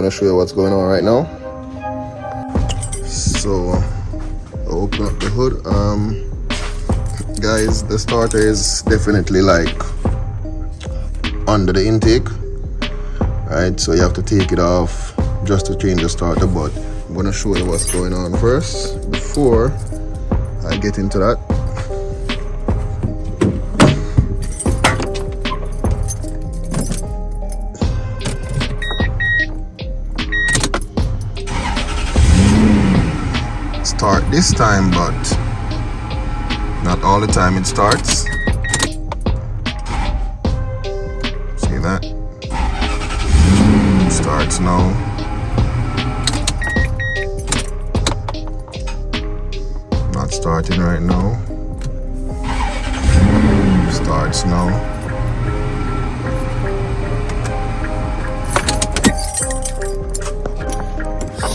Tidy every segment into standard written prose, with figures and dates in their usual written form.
gonna show you what's going on right now. So I'll open up the hood. Guys, the starter is definitely like under the intake, right? So you have to take it off just to change the starter, but I'm gonna show you what's going on first before I get into that. Start this time, but not all the time it starts. See that? Starts now. Not starting right now. Starts now.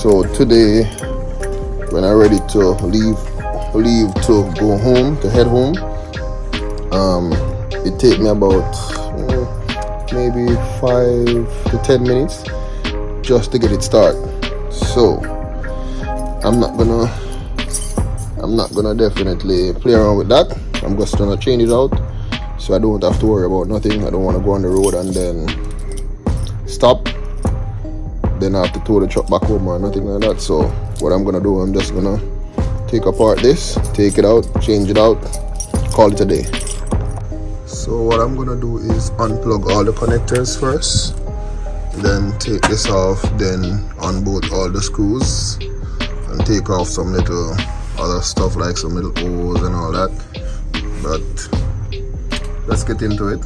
So today, when I'm ready to leave to go home, to head home, it take me about maybe 5 to 10 minutes just to get it started. So I'm not gonna definitely play around with that. I'm just gonna change it out so I don't have to worry about nothing. I don't want to go on the road and then stop, then I have to tow the truck back home or nothing like that. So what I'm gonna do, I'm just gonna take apart this, take it out, change it out, call it a day. So what I'm gonna do is unplug all the connectors first, then take this off, then unbolt all the screws and take off some little other stuff like some little hose and all that. But let's get into it.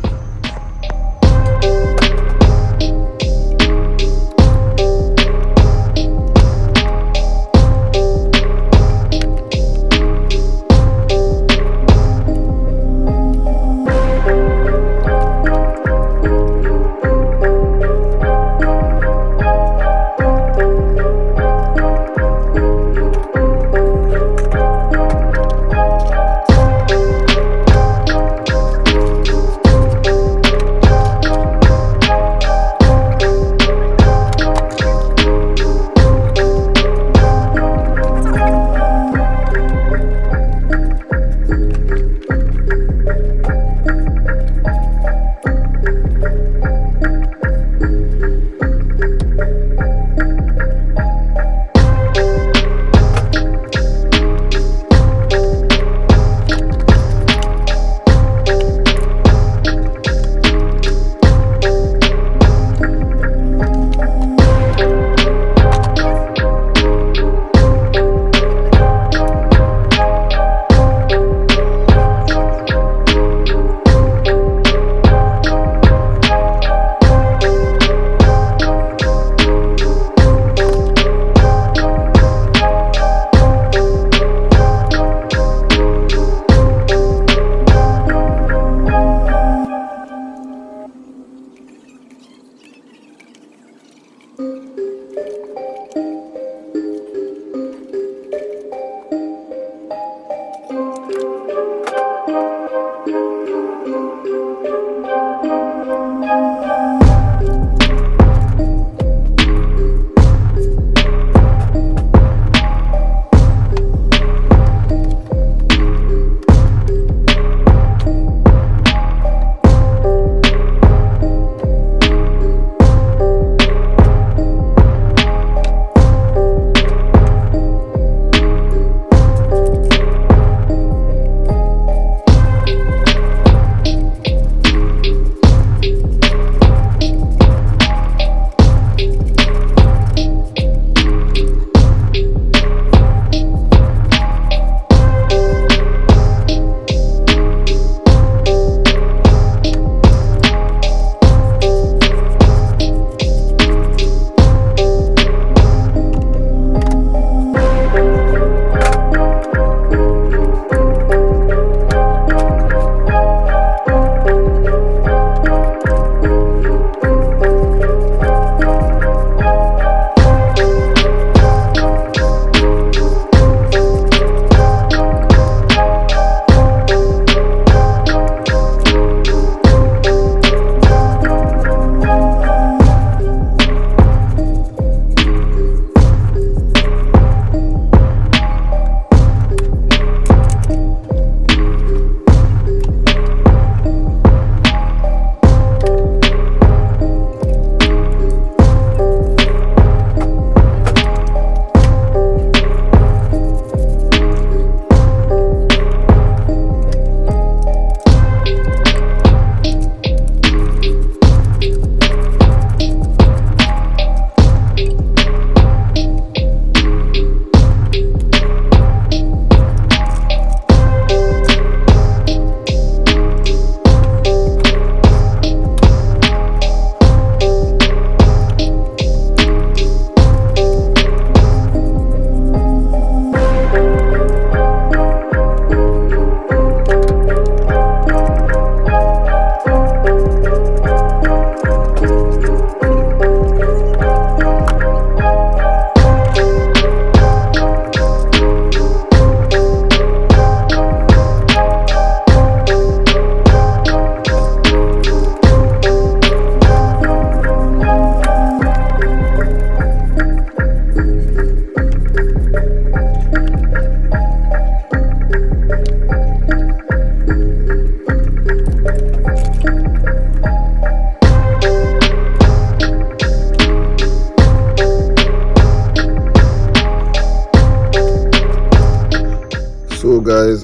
guys,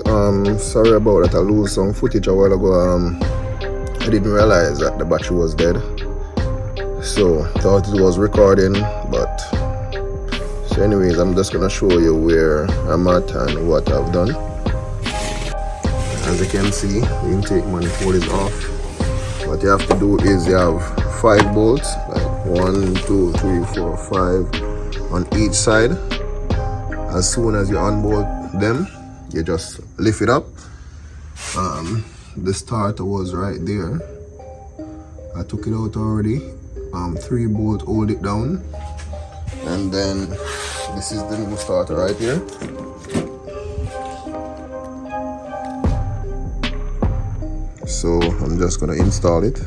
sorry about that. I lose some footage a while ago. I didn't realize that the battery was dead, so thought it was recording. But so anyways, I'm just gonna show you where I'm at and what I've done. As you can see, the intake manifold is off. What you have to do is you have 5 bolts, like 1, 2, 3, 4, 5 on each side. As soon as you unbolt them, you just lift it up. The starter was right there. I took it out already. 3 bolts hold it down, and then this is the new starter right here. So I'm just gonna install it.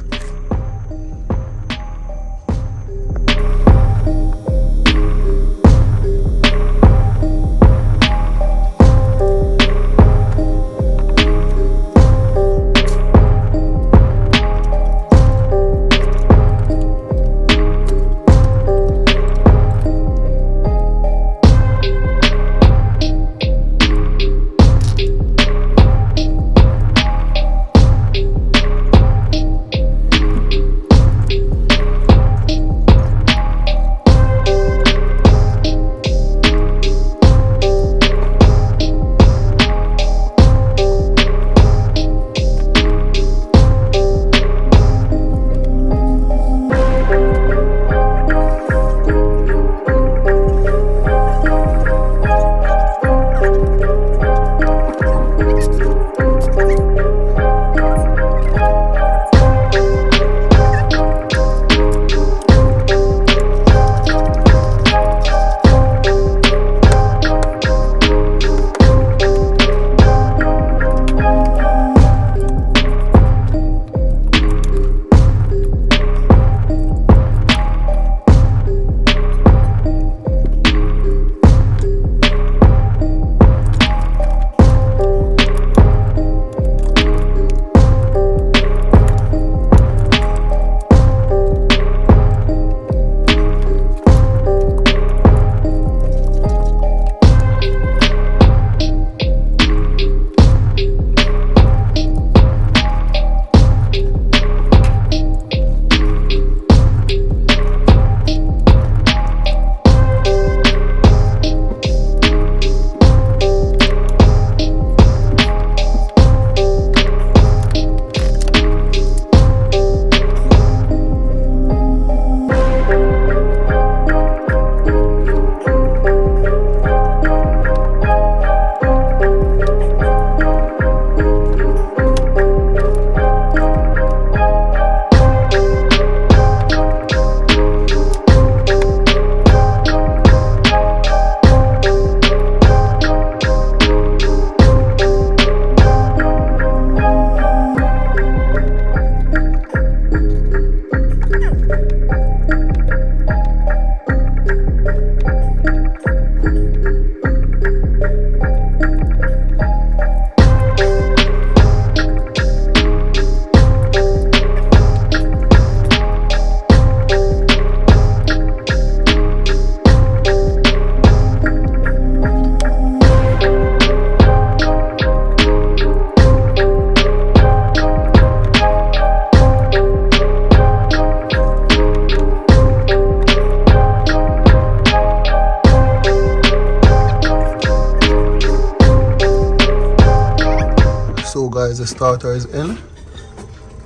So guys, the starter is in.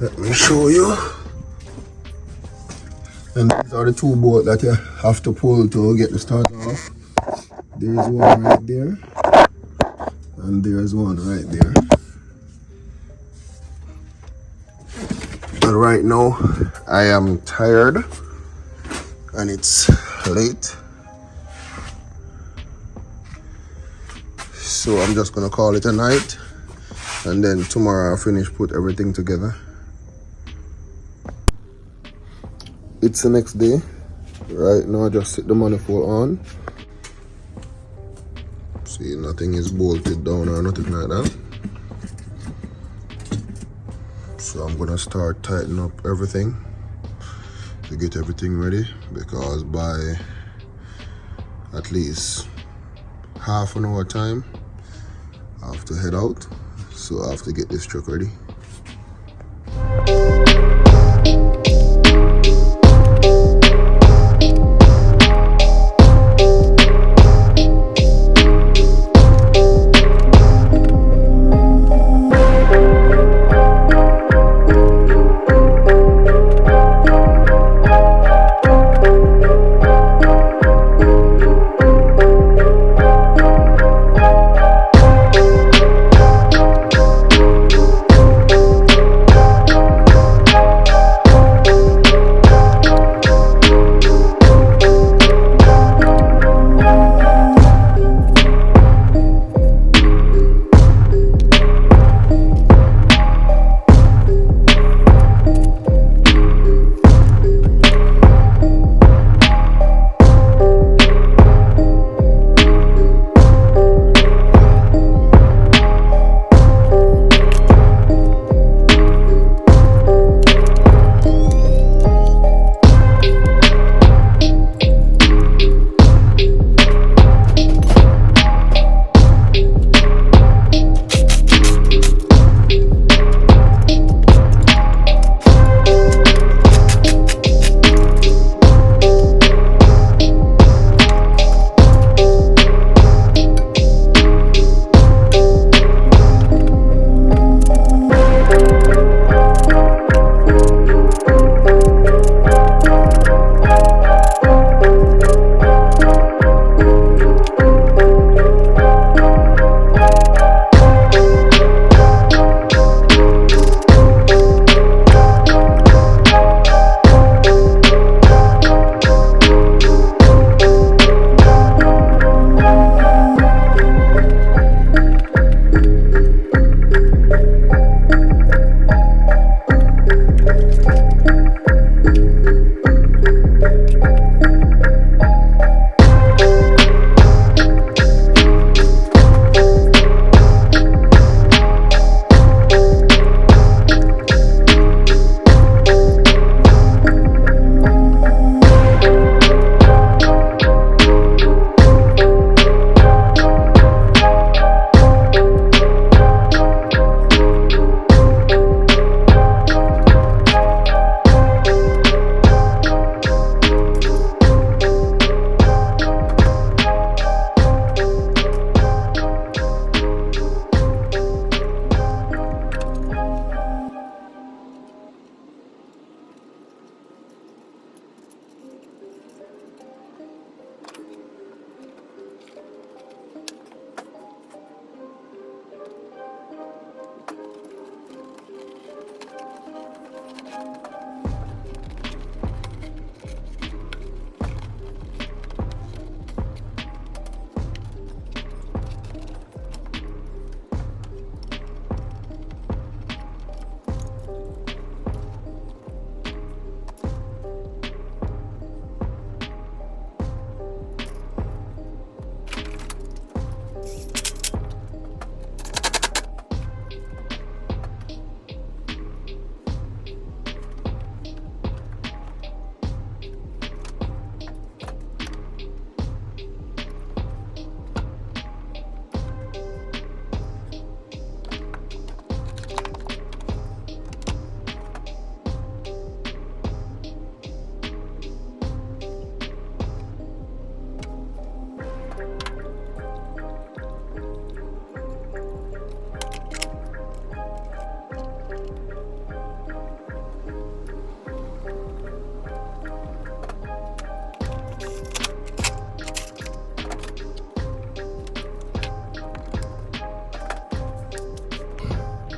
Let me show you. And these are the 2 bolts that you have to pull to get the starter off. There's one right there, and there's one right there. But right now I am tired and it's late, so I'm just gonna call it a night, and then tomorrow I'll finish put everything together. It's the next day. Right now I just sit the manifold on. See, nothing is bolted down or nothing like that. So I'm gonna start tightening up everything to get everything ready, because by at least half an hour time I'll have to head out, so I have to get this truck ready.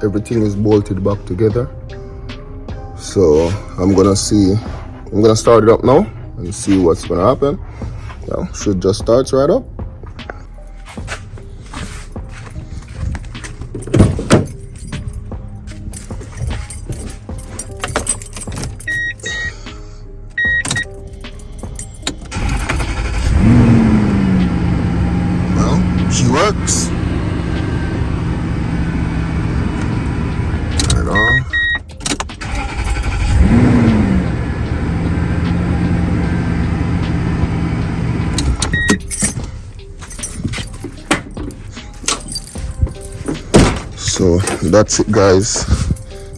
Everything is bolted back together, so I'm gonna start it up now and see what's gonna happen. Yeah, should just start right up. Well, she works. Turn it on. So that's it, guys.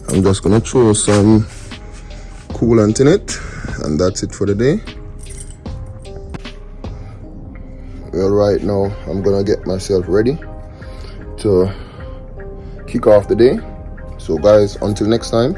I'm just gonna throw some coolant in it, and that's it for the day. Well, right now I'm gonna get myself ready to kick off the day. So guys, until next time,